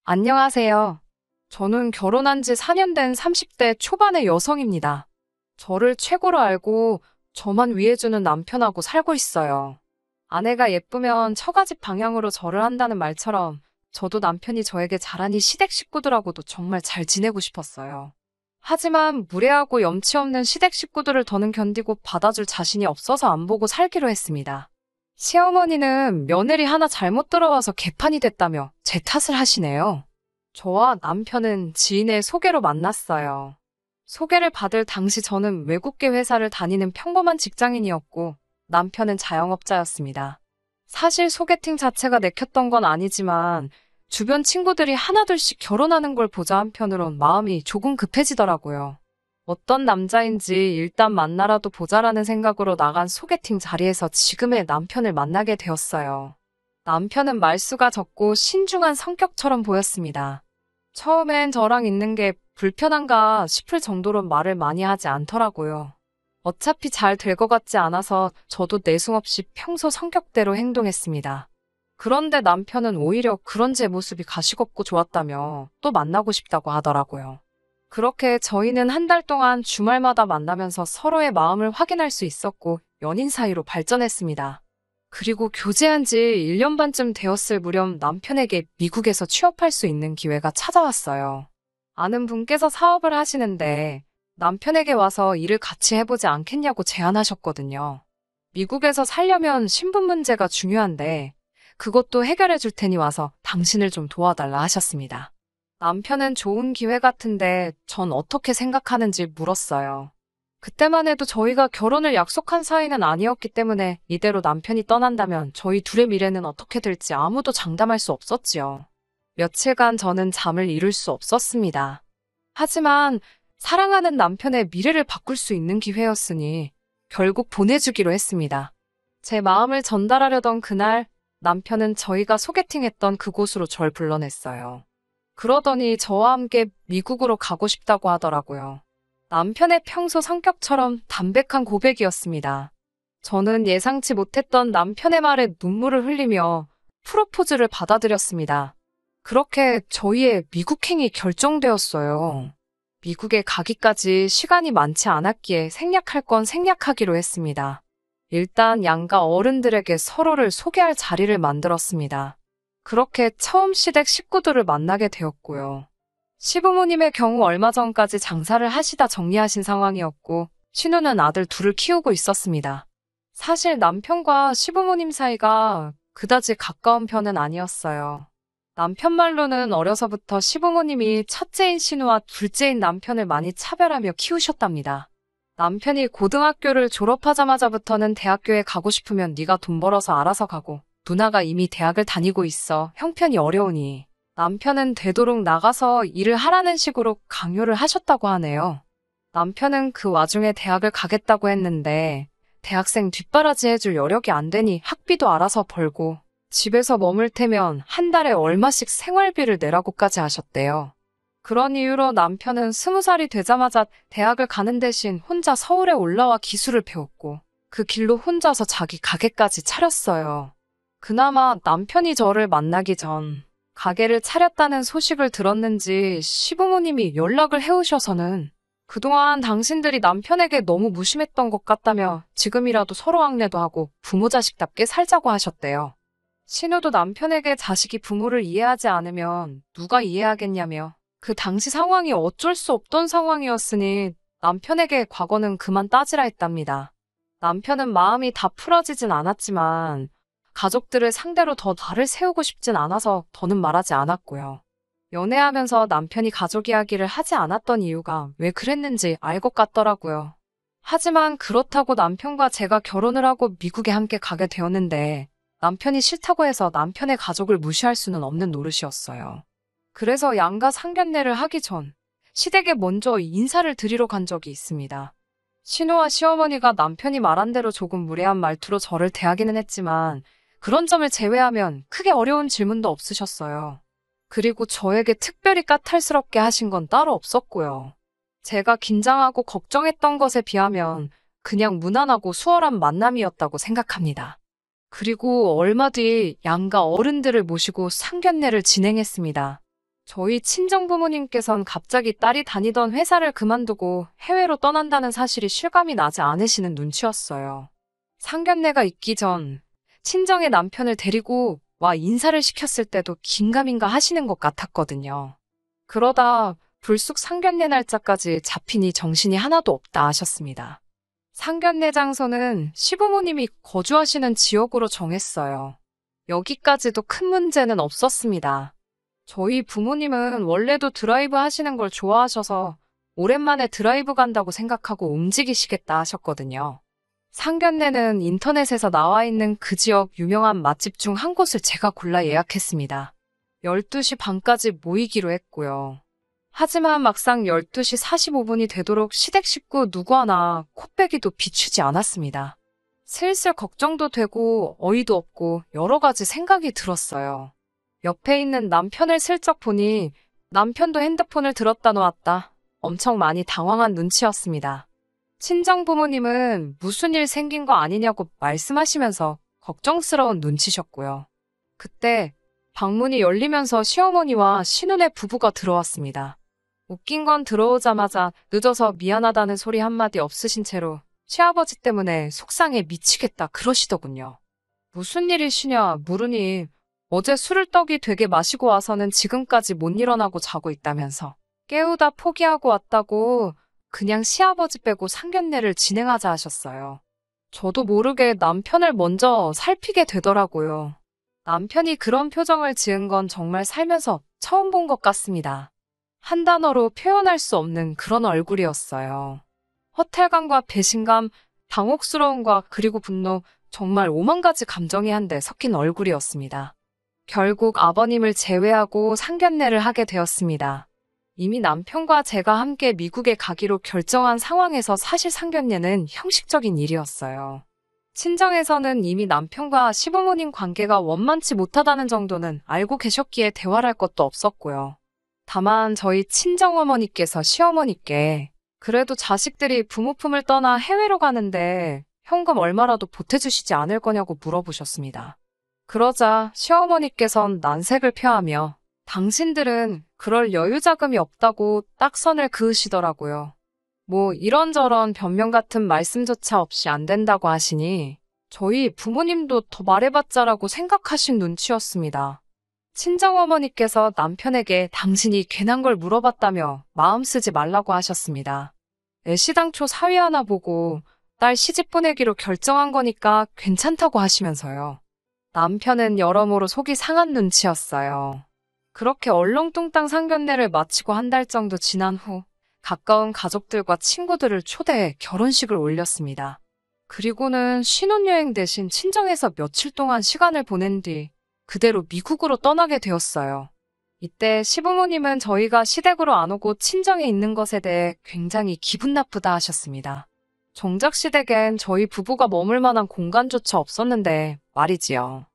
안녕하세요. 저는 결혼한 지 4년 된 30대 초반의 여성입니다. 저를 최고로 알고 저만 위해주는 남편하고 살고 있어요. 아내가 예쁘면 처가집 방향으로 절을 한다는 말처럼 저도 남편이 저에게 잘하니 시댁 식구들하고도 정말 잘 지내고 싶었어요. 하지만 무례하고 염치 없는 시댁 식구들을 더는 견디고 받아줄 자신이 없어서 안 보고 살기로 했습니다. 시어머니는 며느리 하나 잘못 들어와서 개판이 됐다며 제 탓을 하시네요. 저와 남편은 지인의 소개로 만났어요. 소개를 받을 당시 저는 외국계 회사를 다니는 평범한 직장인이었고 남편은 자영업자였습니다. 사실 소개팅 자체가 내켰던 건 아니지만 주변 친구들이 하나둘씩 결혼하는 걸 보자 한편으론 마음이 조금 급해지더라고요. 어떤 남자인지 일단 만나라도 보자라는 생각으로 나간 소개팅 자리에서 지금의 남편을 만나게 되었어요. 남편은 말수가 적고 신중한 성격처럼 보였습니다. 처음엔 저랑 있는 게 불편한가 싶을 정도로 말을 많이 하지 않더라고요. 어차피 잘 될 것 같지 않아서 저도 내숭 없이 평소 성격대로 행동했습니다. 그런데 남편은 오히려 그런 제 모습이 가시겁고 좋았다며 또 만나고 싶다고 하더라고요. 그렇게 저희는 한 달 동안 주말마다 만나면서 서로의 마음을 확인할 수 있었고 연인 사이로 발전했습니다. 그리고 교제한 지 1년 반쯤 되었을 무렵 남편에게 미국에서 취업할 수 있는 기회가 찾아왔어요. 아는 분께서 사업을 하시는데 남편에게 와서 일을 같이 해보지 않겠냐고 제안하셨거든요. 미국에서 살려면 신분 문제가 중요한데 그것도 해결해 줄 테니 와서 당신을 좀 도와달라 하셨습니다. 남편은 좋은 기회 같은데 전 어떻게 생각하는지 물었어요. 그때만 해도 저희가 결혼을 약속한 사이는 아니었기 때문에 이대로 남편이 떠난다면 저희 둘의 미래는 어떻게 될지 아무도 장담할 수 없었지요. 며칠간 저는 잠을 이룰 수 없었습니다. 하지만 사랑하는 남편의 미래를 바꿀 수 있는 기회였으니 결국 보내주기로 했습니다. 제 마음을 전달하려던 그날 남편은 저희가 소개팅했던 그곳으로 절 불러냈어요. 그러더니 저와 함께 미국으로 가고 싶다고 하더라고요. 남편의 평소 성격처럼 담백한 고백이었습니다. 저는 예상치 못했던 남편의 말에 눈물을 흘리며 프로포즈를 받아들였습니다. 그렇게 저희의 미국행이 결정되었어요. 미국에 가기까지 시간이 많지 않았기에 생략할 건 생략하기로 했습니다. 일단 양가 어른들에게 서로를 소개할 자리를 만들었습니다. 그렇게 처음 시댁 식구들을 만나게 되었고요. 시부모님의 경우 얼마 전까지 장사를 하시다 정리하신 상황이었고 신우는 아들 둘을 키우고 있었습니다. 사실 남편과 시부모님 사이가 그다지 가까운 편은 아니었어요. 남편 말로는 어려서부터 시부모님이 첫째인 신우와 둘째인 남편을 많이 차별하며 키우셨답니다. 남편이 고등학교를 졸업하자마자부터는 대학교에 가고 싶으면 네가 돈 벌어서 알아서 가고 누나가 이미 대학을 다니고 있어 형편이 어려우니 남편은 되도록 나가서 일을 하라는 식으로 강요를 하셨다고 하네요. 남편은 그 와중에 대학을 가겠다고 했는데 대학생 뒷바라지 해줄 여력이 안 되니 학비도 알아서 벌고 집에서 머물 테면 한 달에 얼마씩 생활비를 내라고까지 하셨대요. 그런 이유로 남편은 20살이 되자마자 대학을 가는 대신 혼자 서울에 올라와 기술을 배웠고 그 길로 혼자서 자기 가게까지 차렸어요. 그나마 남편이 저를 만나기 전 가게를 차렸다는 소식을 들었는지 시부모님이 연락을 해오셔서는 그동안 당신들이 남편에게 너무 무심했던 것 같다며 지금이라도 서로 왕래도 하고 부모 자식답게 살자고 하셨대요. 신우도 남편에게 자식이 부모를 이해하지 않으면 누가 이해하겠냐며 그 당시 상황이 어쩔 수 없던 상황이었으니 남편에게 과거는 그만 따지라 했답니다. 남편은 마음이 다 풀어지진 않았지만 가족들을 상대로 더 날을 세우고 싶진 않아서 더는 말하지 않았고요. 연애하면서 남편이 가족 이야기를 하지 않았던 이유가 왜 그랬는지 알 것 같더라고요. 하지만 그렇다고 남편과 제가 결혼을 하고 미국에 함께 가게 되었는데 남편이 싫다고 해서 남편의 가족을 무시할 수는 없는 노릇이었어요. 그래서 양가 상견례를 하기 전 시댁에 먼저 인사를 드리러 간 적이 있습니다. 신우와 시어머니가 남편이 말한 대로 조금 무례한 말투로 저를 대하기는 했지만 그런 점을 제외하면 크게 어려운 질문도 없으셨어요. 그리고 저에게 특별히 까탈스럽게 하신 건 따로 없었고요. 제가 긴장하고 걱정했던 것에 비하면 그냥 무난하고 수월한 만남이었다고 생각합니다. 그리고 얼마 뒤 양가 어른들을 모시고 상견례를 진행했습니다. 저희 친정부모님께선 갑자기 딸이 다니던 회사를 그만두고 해외로 떠난다는 사실이 실감이 나지 않으시는 눈치였어요. 상견례가 있기 전 친정의 남편을 데리고 와 인사를 시켰을 때도 긴가민가 하시는 것 같았거든요. 그러다 불쑥 상견례 날짜까지 잡히니 정신이 하나도 없다 하셨습니다. 상견례 장소는 시부모님이 거주하시는 지역으로 정했어요. 여기까지도 큰 문제는 없었습니다. 저희 부모님은 원래도 드라이브 하시는 걸 좋아하셔서 오랜만에 드라이브 간다고 생각하고 움직이시겠다 하셨거든요. 상견례는 인터넷에서 나와 있는 그 지역 유명한 맛집 중 한 곳을 제가 골라 예약했습니다. 12시 반까지 모이기로 했고요. 하지만 막상 12시 45분이 되도록 시댁 식구 누구 하나 코빼기도 비추지 않았습니다. 슬슬 걱정도 되고 어이도 없고 여러 가지 생각이 들었어요. 옆에 있는 남편을 슬쩍 보니 남편도 핸드폰을 들었다 놓았다. 엄청 많이 당황한 눈치였습니다. 친정부모님은 무슨 일 생긴 거 아니냐고 말씀하시면서 걱정스러운 눈치셨고요. 그때 방문이 열리면서 시어머니와 신혼의 부부가 들어왔습니다. 웃긴 건 들어오자마자 늦어서 미안하다는 소리 한마디 없으신 채로 시아버지 때문에 속상해 미치겠다 그러시더군요. 무슨 일이시냐 물으니 어제 술을 떡이 되게 마시고 와서는 지금까지 못 일어나고 자고 있다면서 깨우다 포기하고 왔다고 그냥 시아버지 빼고 상견례를 진행하자 하셨어요. 저도 모르게 남편을 먼저 살피게 되더라고요. 남편이 그런 표정을 지은 건 정말 살면서 처음 본 것 같습니다. 한 단어로 표현할 수 없는 그런 얼굴이었어요. 허탈감과 배신감, 당혹스러움과 그리고 분노, 정말 오만 가지 감정이 한데 섞인 얼굴이었습니다. 결국 아버님을 제외하고 상견례를 하게 되었습니다. 이미 남편과 제가 함께 미국에 가기로 결정한 상황에서 사실 상견례는 형식적인 일이었어요. 친정에서는 이미 남편과 시부모님 관계가 원만치 못하다는 정도는 알고 계셨기에 대화를 할 것도 없었고요. 다만 저희 친정어머니께서 시어머니께 그래도 자식들이 부모 품을 떠나 해외로 가는데 현금 얼마라도 보태주시지 않을 거냐고 물어보셨습니다. 그러자 시어머니께선 난색을 표하며 당신들은 그럴 여유 자금이 없다고 딱 선을 그으시더라고요. 뭐 이런저런 변명 같은 말씀조차 없이 안 된다고 하시니 저희 부모님도 더 말해봤자라고 생각하신 눈치였습니다. 친정어머니께서 남편에게 당신이 괜한 걸 물어봤다며 마음 쓰지 말라고 하셨습니다. 애시당초 사위 하나 보고 딸 시집 보내기로 결정한 거니까 괜찮다고 하시면서요. 남편은 여러모로 속이 상한 눈치였어요. 그렇게 얼렁뚱땅 상견례를 마치고 한 달 정도 지난 후 가까운 가족들과 친구들을 초대해 결혼식을 올렸습니다. 그리고는 신혼여행 대신 친정에서 며칠 동안 시간을 보낸 뒤 그대로 미국으로 떠나게 되었어요. 이때 시부모님은 저희가 시댁으로 안 오고 친정에 있는 것에 대해 굉장히 기분 나쁘다 하셨습니다. 정작 시댁엔 저희 부부가 머물 만한 공간조차 없었는데 말이지요.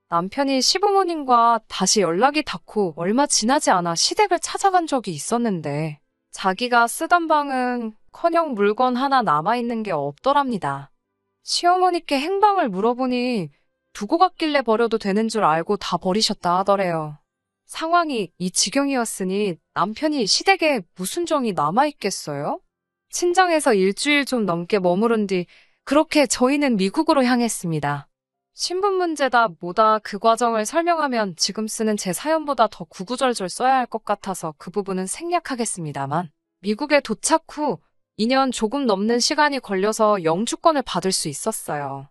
남편이 시부모님과 다시 연락이 닿고 얼마 지나지 않아 시댁을 찾아간 적이 있었는데 자기가 쓰던 방은커녕 물건 하나 남아있는 게 없더랍니다. 시어머니께 행방을 물어보니 두고 갔길래 버려도 되는 줄 알고 다 버리셨다 하더래요. 상황이 이 지경이었으니 남편이 시댁에 무슨 정이 남아있겠어요? 친정에서 일주일 좀 넘게 머무른 뒤 그렇게 저희는 미국으로 향했습니다. 신분 문제다 뭐다 그 과정을 설명하면 지금 쓰는 제 사연보다 더 구구절절 써야 할 것 같아서 그 부분은 생략하겠습니다만 미국에 도착 후 2년 조금 넘는 시간이 걸려서 영주권을 받을 수 있었어요.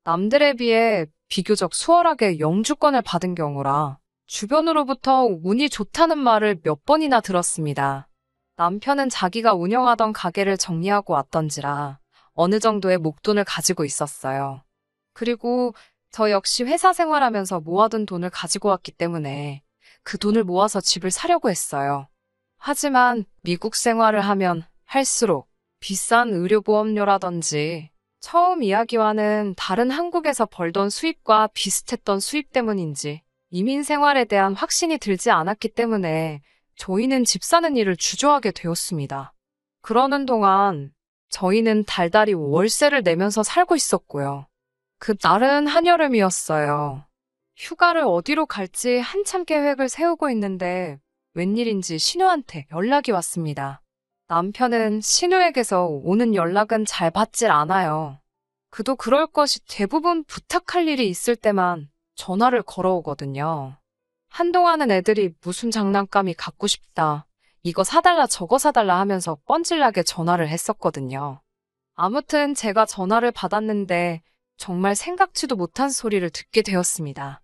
남들에 비해 비교적 수월하게 영주권을 받은 경우라 주변으로부터 운이 좋다는 말을 몇 번이나 들었습니다. 남편은 자기가 운영하던 가게를 정리하고 왔던지라 어느 정도의 목돈을 가지고 있었어요. 그리고 저 역시 회사 생활하면서 모아둔 돈을 가지고 왔기 때문에 그 돈을 모아서 집을 사려고 했어요. 하지만 미국 생활을 하면 할수록 비싼 의료보험료라든지 처음 이야기와는 다른 한국에서 벌던 수입과 비슷했던 수입 때문인지 이민 생활에 대한 확신이 들지 않았기 때문에 저희는 집 사는 일을 주저하게 되었습니다. 그러는 동안 저희는 달달이 월세를 내면서 살고 있었고요. 그 날은 한여름이었어요. 휴가를 어디로 갈지 한참 계획을 세우고 있는데 웬일인지 신우한테 연락이 왔습니다. 남편은 신우에게서 오는 연락은 잘 받질 않아요. 그도 그럴 것이 대부분 부탁할 일이 있을 때만 전화를 걸어오거든요. 한동안은 애들이 무슨 장난감이 갖고 싶다, 이거 사달라 저거 사달라 하면서 뻔질나게 전화를 했었거든요. 아무튼 제가 전화를 받았는데 정말 생각지도 못한 소리를 듣게 되었습니다.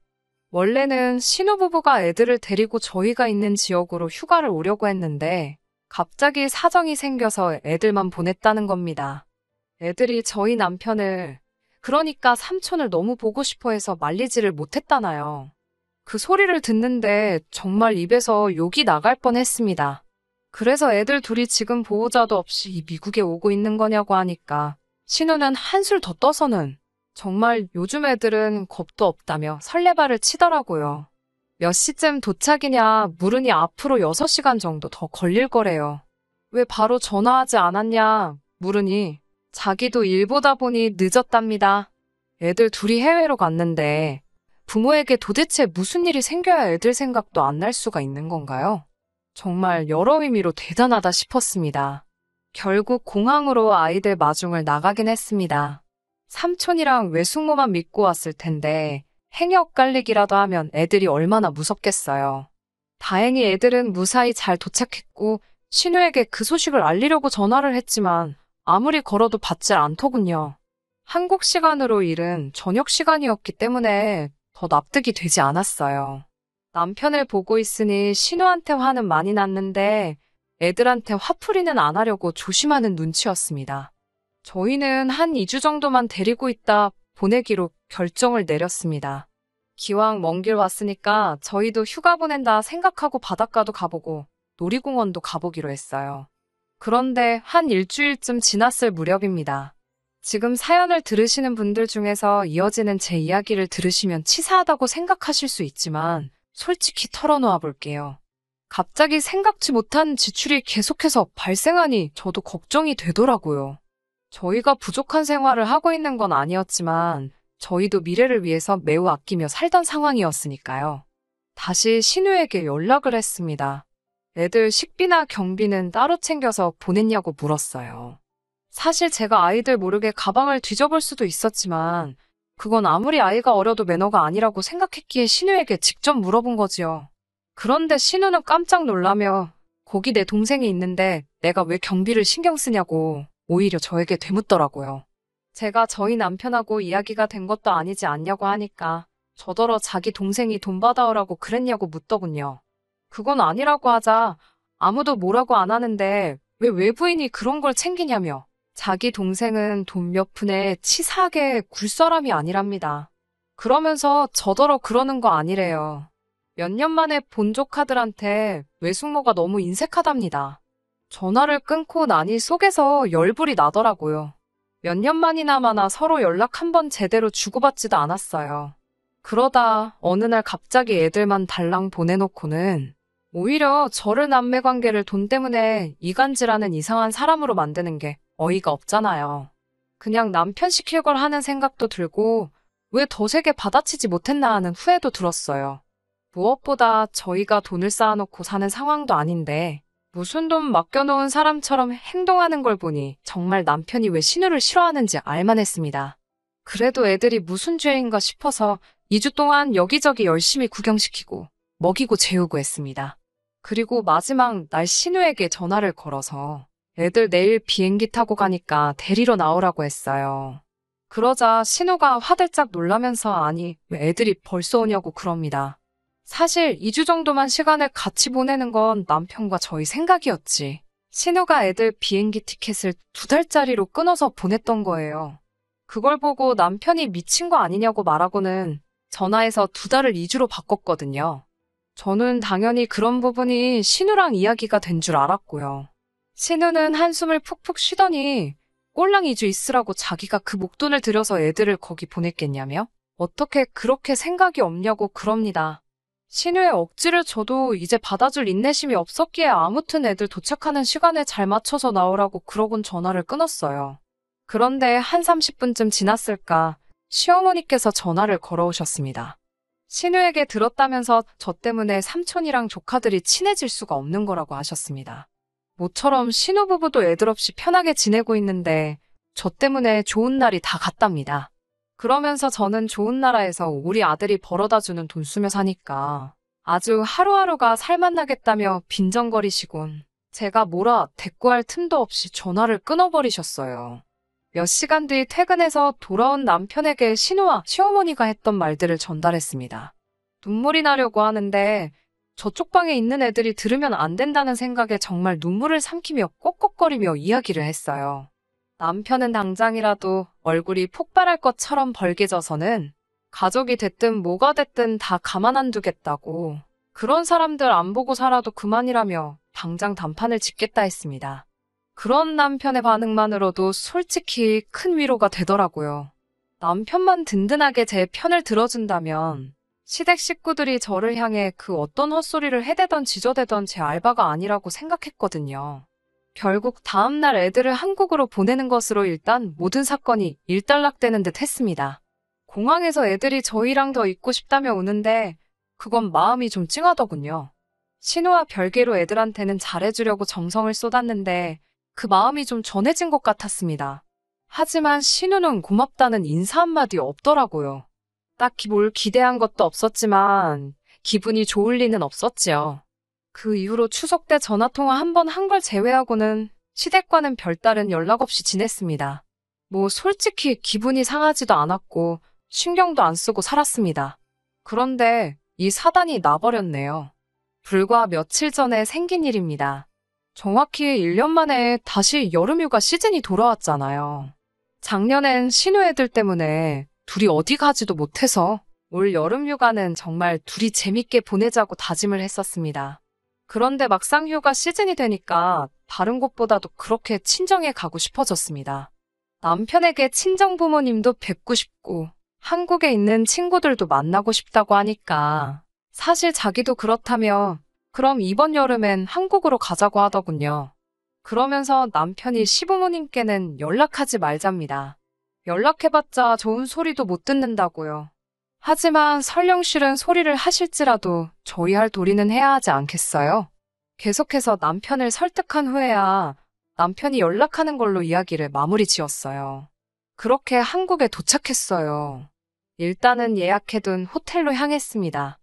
원래는 신우부부가 애들을 데리고 저희가 있는 지역으로 휴가를 오려고 했는데 갑자기 사정이 생겨서 애들만 보냈다는 겁니다. 애들이 저희 남편을, 그러니까 삼촌을 너무 보고 싶어 해서 말리지를 못했다나요. 그 소리를 듣는데 정말 입에서 욕이 나갈 뻔했습니다. 그래서 애들 둘이 지금 보호자도 없이 미국에 오고 있는 거냐고 하니까 신우는 한술 더 떠서는 정말 요즘 애들은 겁도 없다며 설레발을 치더라고요. 몇 시쯤 도착이냐 물으니 앞으로 6시간 정도 더 걸릴 거래요. 왜 바로 전화하지 않았냐 물으니 자기도 일 보다 보니 늦었답니다. 애들 둘이 해외로 갔는데 부모에게 도대체 무슨 일이 생겨야 애들 생각도 안 날 수가 있는 건가요? 정말 여러 의미로 대단하다 싶었습니다. 결국 공항으로 아이들 마중을 나가긴 했습니다. 삼촌이랑 외숙모만 믿고 왔을 텐데 행여 엇갈리기라도 하면 애들이 얼마나 무섭겠어요. 다행히 애들은 무사히 잘 도착했고 신우에게 그 소식을 알리려고 전화를 했지만 아무리 걸어도 받질 않더군요. 한국 시간으로 이른 저녁 시간이었기 때문에 더 납득이 되지 않았어요. 남편을 보고 있으니 신우한테 화는 많이 났는데 애들한테 화풀이는 안 하려고 조심하는 눈치였습니다. 저희는 한 2주 정도만 데리고 있다 보내기로 결정을 내렸습니다. 기왕 먼 길 왔으니까 저희도 휴가 보낸다 생각하고 바닷가도 가보고 놀이공원도 가보기로 했어요. 그런데 한 일주일쯤 지났을 무렵입니다. 지금 사연을 들으시는 분들 중에서 이어지는 제 이야기를 들으시면 치사하다고 생각하실 수 있지만 솔직히 털어놓아 볼게요. 갑자기 생각지 못한 지출이 계속해서 발생하니 저도 걱정이 되더라고요. 저희가 부족한 생활을 하고 있는 건 아니었지만 저희도 미래를 위해서 매우 아끼며 살던 상황이었으니까요. 다시 신우에게 연락을 했습니다. 애들 식비나 경비는 따로 챙겨서 보냈냐고 물었어요. 사실 제가 아이들 모르게 가방을 뒤져볼 수도 있었지만 그건 아무리 아이가 어려도 매너가 아니라고 생각했기에 신우에게 직접 물어본 거지요. 그런데 신우는 깜짝 놀라며 거기 내 동생이 있는데 내가 왜 경비를 신경 쓰냐고 오히려 저에게 되묻더라고요. 제가 저희 남편하고 이야기가 된 것도 아니지 않냐고 하니까 저더러 자기 동생이 돈 받아오라고 그랬냐고 묻더군요. 그건 아니라고 하자 아무도 뭐라고 안 하는데 왜 외부인이 그런 걸 챙기냐며 자기 동생은 돈 몇 푼에 치사하게 굴 사람이 아니랍니다. 그러면서 저더러 그러는 거 아니래요. 몇 년 만에 본 조카들한테 외숙모가 너무 인색하답니다. 전화를 끊고 나니 속에서 열불이 나더라고요. 몇 년 만이나마나 서로 연락 한 번 제대로 주고받지도 않았어요. 그러다 어느 날 갑자기 애들만 달랑 보내놓고는 오히려 저를 남매관계를 돈 때문에 이간질하는 이상한 사람으로 만드는 게 어이가 없잖아요. 그냥 남편 시킬 걸 하는 생각도 들고 왜 더 세게 받아치지 못했나 하는 후회도 들었어요. 무엇보다 저희가 돈을 쌓아놓고 사는 상황도 아닌데 무슨 돈 맡겨놓은 사람처럼 행동하는 걸 보니 정말 남편이 왜 신우를 싫어하는지 알만했습니다. 그래도 애들이 무슨 죄인가 싶어서 2주 동안 여기저기 열심히 구경시키고 먹이고 재우고 했습니다. 그리고 마지막 날 신우에게 전화를 걸어서 애들 내일 비행기 타고 가니까 데리러 나오라고 했어요. 그러자 신우가 화들짝 놀라면서 아니 왜 애들이 벌써 오냐고 그럽니다. 사실 2주 정도만 시간을 같이 보내는 건 남편과 저희 생각이었지. 신우가 애들 비행기 티켓을 2달짜리로 끊어서 보냈던 거예요. 그걸 보고 남편이 미친 거 아니냐고 말하고는 전화해서 2달을 2주로 바꿨거든요. 저는 당연히 그런 부분이 신우랑 이야기가 된 줄 알았고요. 신우는 한숨을 푹푹 쉬더니 꼴랑 2주 있으라고 자기가 그 목돈을 들여서 애들을 거기 보냈겠냐며? 어떻게 그렇게 생각이 없냐고 그럽니다. 신우의 억지를 저도 이제 받아줄 인내심이 없었기에 아무튼 애들 도착하는 시간에 잘 맞춰서 나오라고 그러곤 전화를 끊었어요. 그런데 한 30분쯤 지났을까 시어머니께서 전화를 걸어오셨습니다. 신우에게 들었다면서 저 때문에 삼촌이랑 조카들이 친해질 수가 없는 거라고 하셨습니다. 모처럼 신우 부부도 애들 없이 편하게 지내고 있는데 저 때문에 좋은 날이 다 갔답니다. 그러면서 저는 좋은 나라에서 우리 아들이 벌어다주는 돈 쓰며 사니까 아주 하루하루가 살맛나겠다며 빈정거리시곤 제가 뭐라 대꾸할 틈도 없이 전화를 끊어버리셨어요. 몇 시간 뒤 퇴근해서 돌아온 남편에게 신우와 시어머니가 했던 말들을 전달했습니다. 눈물이 나려고 하는데 저쪽 방에 있는 애들이 들으면 안 된다는 생각에 정말 눈물을 삼키며 꺽꺽거리며 이야기를 했어요. 남편은 당장이라도 얼굴이 폭발할 것처럼 벌개져서는 가족이 됐든 뭐가 됐든 다 가만 안 두겠다고 그런 사람들 안 보고 살아도 그만이라며 당장 단판을 짓겠다 했습니다. 그런 남편의 반응만으로도 솔직히 큰 위로가 되더라고요. 남편만 든든하게 제 편을 들어준다면 시댁 식구들이 저를 향해 그 어떤 헛소리를 해대던 지저대던 제 알바가 아니라고 생각했거든요. 결국 다음날 애들을 한국으로 보내는 것으로 일단 모든 사건이 일단락되는 듯 했습니다. 공항에서 애들이 저희랑 더 있고 싶다며 우는데 그건 마음이 좀 찡하더군요. 신우와 별개로 애들한테는 잘해주려고 정성을 쏟았는데 그 마음이 좀 전해진 것 같았습니다. 하지만 신우는 고맙다는 인사 한마디 없더라고요. 딱히 뭘 기대한 것도 없었지만 기분이 좋을 리는 없었지요. 그 이후로 추석 때 전화통화 한 번 한 걸 제외하고는 시댁과는 별다른 연락 없이 지냈습니다. 뭐 솔직히 기분이 상하지도 않았고 신경도 안 쓰고 살았습니다. 그런데 이 사단이 나버렸네요. 불과 며칠 전에 생긴 일입니다. 정확히 1년 만에 다시 여름휴가 시즌이 돌아왔잖아요. 작년엔 신우 애들 때문에 둘이 어디 가지도 못해서 올 여름휴가는 정말 둘이 재밌게 보내자고 다짐을 했었습니다. 그런데 막상 휴가 시즌이 되니까 다른 곳보다도 그렇게 친정에 가고 싶어졌습니다. 남편에게 친정 부모님도 뵙고 싶고 한국에 있는 친구들도 만나고 싶다고 하니까 사실 자기도 그렇다며 그럼 이번 여름엔 한국으로 가자고 하더군요. 그러면서 남편이 시부모님께는 연락하지 말잡니다. 연락해봤자 좋은 소리도 못 듣는다고요. 하지만 설령 싫은 소리를 하실지라도 저희 할 도리는 해야 하지 않겠어요? 계속해서 남편을 설득한 후에야 남편이 연락하는 걸로 이야기를 마무리 지었어요. 그렇게 한국에 도착했어요. 일단은 예약해둔 호텔로 향했습니다.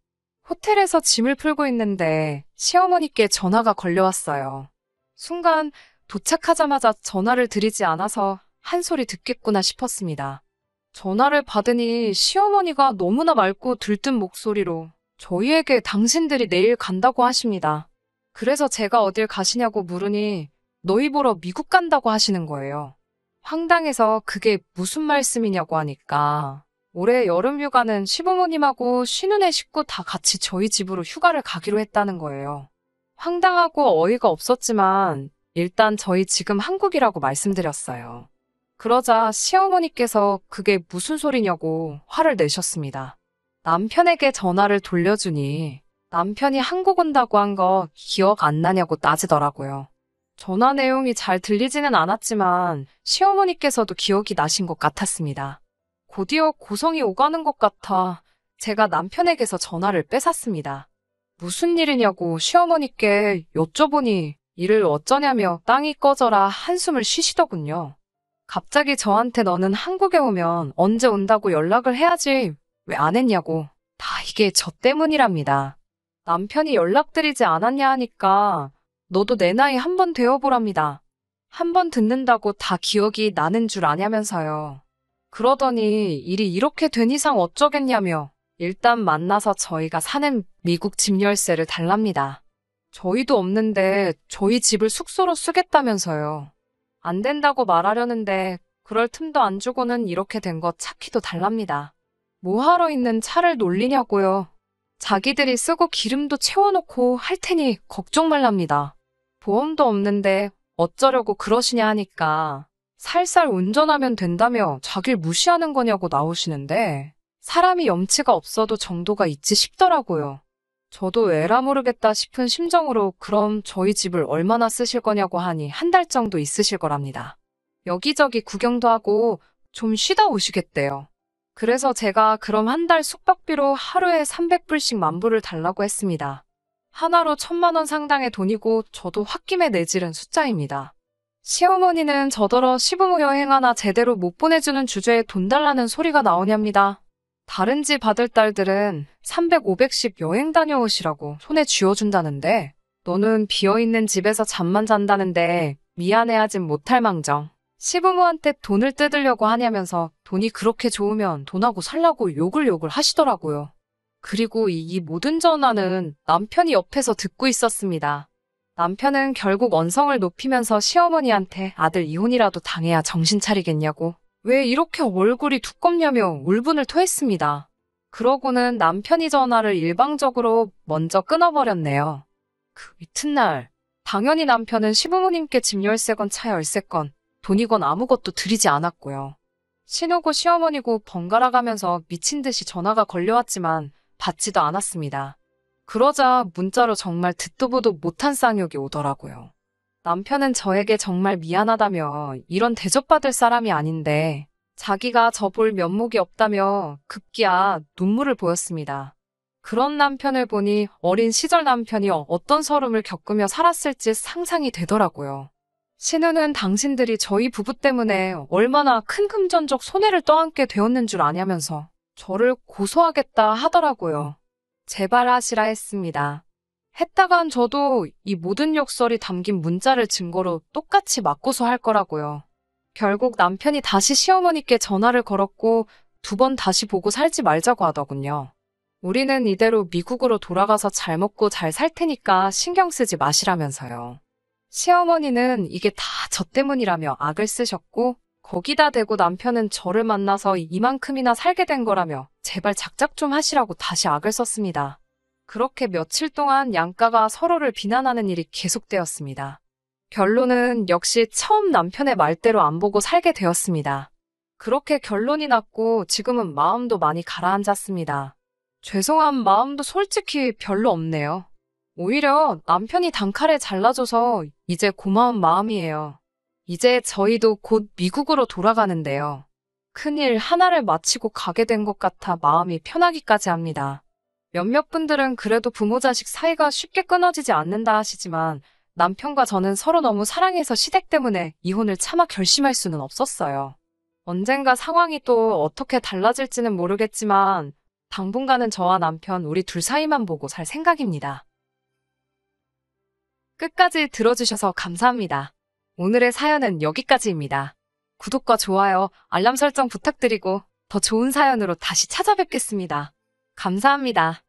호텔에서 짐을 풀고 있는데 시어머니께 전화가 걸려왔어요. 순간 도착하자마자 전화를 드리지 않아서 한 소리 듣겠구나 싶었습니다. 전화를 받으니 시어머니가 너무나 맑고 들뜬 목소리로 저희에게 당신들이 내일 간다고 하십니다. 그래서 제가 어딜 가시냐고 물으니 너희 보러 미국 간다고 하시는 거예요. 황당해서 그게 무슨 말씀이냐고 하니까 올해 여름휴가는 시부모님하고 신우네 식구 다 같이 저희 집으로 휴가를 가기로 했다는 거예요. 황당하고 어이가 없었지만 일단 저희 지금 한국이라고 말씀드렸어요. 그러자 시어머니께서 그게 무슨 소리냐고 화를 내셨습니다. 남편에게 전화를 돌려주니 남편이 한국 온다고 한 거 기억 안 나냐고 따지더라고요. 전화 내용이 잘 들리지는 않았지만 시어머니께서도 기억이 나신 것 같았습니다. 곧이어 고성이 오가는 것 같아 제가 남편에게서 전화를 뺏었습니다. 무슨 일이냐고 시어머니께 여쭤보니 일을 어쩌냐며 땅이 꺼져라 한숨을 쉬시더군요. 갑자기 저한테 너는 한국에 오면 언제 온다고 연락을 해야지 왜 안 했냐고. 다 이게 저 때문이랍니다. 남편이 연락드리지 않았냐 하니까 너도 내 나이 한 번 되어보랍니다. 한 번 듣는다고 다 기억이 나는 줄 아냐면서요. 그러더니 일이 이렇게 된 이상 어쩌겠냐며 일단 만나서 저희가 사는 미국 집 열쇠를 달랍니다. 저희도 없는데 저희 집을 숙소로 쓰겠다면서요. 안 된다고 말하려는데 그럴 틈도 안 주고는 이렇게 된 거 차키도 달랍니다. 뭐하러 있는 차를 놀리냐고요. 자기들이 쓰고 기름도 채워놓고 할 테니 걱정 말랍니다. 보험도 없는데 어쩌려고 그러시냐 하니까 살살 운전하면 된다며 자길 무시하는 거냐고 나오시는데 사람이 염치가 없어도 정도가 있지 싶더라고요. 저도 에라 모르겠다 싶은 심정으로 그럼 저희 집을 얼마나 쓰실 거냐고 하니 한 달 정도 있으실 거랍니다. 여기저기 구경도 하고 좀 쉬다 오시겠대요. 그래서 제가 그럼 한 달 숙박비로 하루에 300불씩 만불을 달라고 했습니다. 하나로 1,000만 원 상당의 돈이고 저도 홧김에 내지른 숫자입니다. 시어머니는 저더러 시부모 여행 하나 제대로 못 보내주는 주제에 돈 달라는 소리가 나오냐입니다. 다른 집 아들 딸들은 300, 500씩 여행 다녀오시라고 손에 쥐어준다는데 너는 비어있는 집에서 잠만 잔다는데 미안해하진 못할 망정. 시부모한테 돈을 뜯으려고 하냐면서 돈이 그렇게 좋으면 돈하고 살라고 욕을 하시더라고요. 그리고 이 모든 전화는 남편이 옆에서 듣고 있었습니다. 남편은 결국 언성을 높이면서 시어머니한테 아들 이혼이라도 당해야 정신 차리겠냐고 왜 이렇게 얼굴이 두껍냐며 울분을 토했습니다. 그러고는 남편이 전화를 일방적으로 먼저 끊어버렸네요. 그 이튿날 당연히 남편은 시부모님께 집 열쇠건 차 열쇠건 돈이건 아무것도 드리지 않았고요. 신우고 시어머니고 번갈아 가면서 미친 듯이 전화가 걸려왔지만 받지도 않았습니다. 그러자 문자로 정말 듣도 보도 못한 쌍욕이 오더라고요. 남편은 저에게 정말 미안하다며 이런 대접받을 사람이 아닌데 자기가 저 볼 면목이 없다며 급기야 눈물을 보였습니다. 그런 남편을 보니 어린 시절 남편이 어떤 서름을 겪으며 살았을지 상상이 되더라고요. 신우는 당신들이 저희 부부 때문에 얼마나 큰 금전적 손해를 떠안게 되었는 줄 아냐면서 저를 고소하겠다 하더라고요. 제발 하시라 했습니다. 했다간 저도 이 모든 욕설이 담긴 문자를 증거로 똑같이 맞고서 할 거라고요. 결국 남편이 다시 시어머니께 전화를 걸었고 2번 다시 보고 살지 말자고 하더군요. 우리는 이대로 미국으로 돌아가서 잘 먹고 잘 살 테니까 신경 쓰지 마시라면서요. 시어머니는 이게 다 저 때문이라며 악을 쓰셨고 거기다 대고 남편은 저를 만나서 이만큼이나 살게 된 거라며 제발 작작 좀 하시라고 다시 악을 썼습니다. 그렇게 며칠 동안 양가가 서로를 비난하는 일이 계속되었습니다. 결론은 역시 처음 남편의 말대로 안 보고 살게 되었습니다. 그렇게 결론이 났고 지금은 마음도 많이 가라앉았습니다. 죄송한 마음도 솔직히 별로 없네요. 오히려 남편이 단칼에 잘라줘서 이제 고마운 마음이에요. 이제 저희도 곧 미국으로 돌아가는데요. 큰일 하나를 마치고 가게 된 것 같아 마음이 편하기까지 합니다. 몇몇 분들은 그래도 부모 자식 사이가 쉽게 끊어지지 않는다 하시지만 남편과 저는 서로 너무 사랑해서 시댁 때문에 이혼을 차마 결심할 수는 없었어요. 언젠가 상황이 또 어떻게 달라질지는 모르겠지만 당분간은 저와 남편 우리 둘 사이만 보고 살 생각입니다. 끝까지 들어주셔서 감사합니다. 오늘의 사연은 여기까지입니다. 구독과 좋아요, 알람 설정 부탁드리고 더 좋은 사연으로 다시 찾아뵙겠습니다. 감사합니다.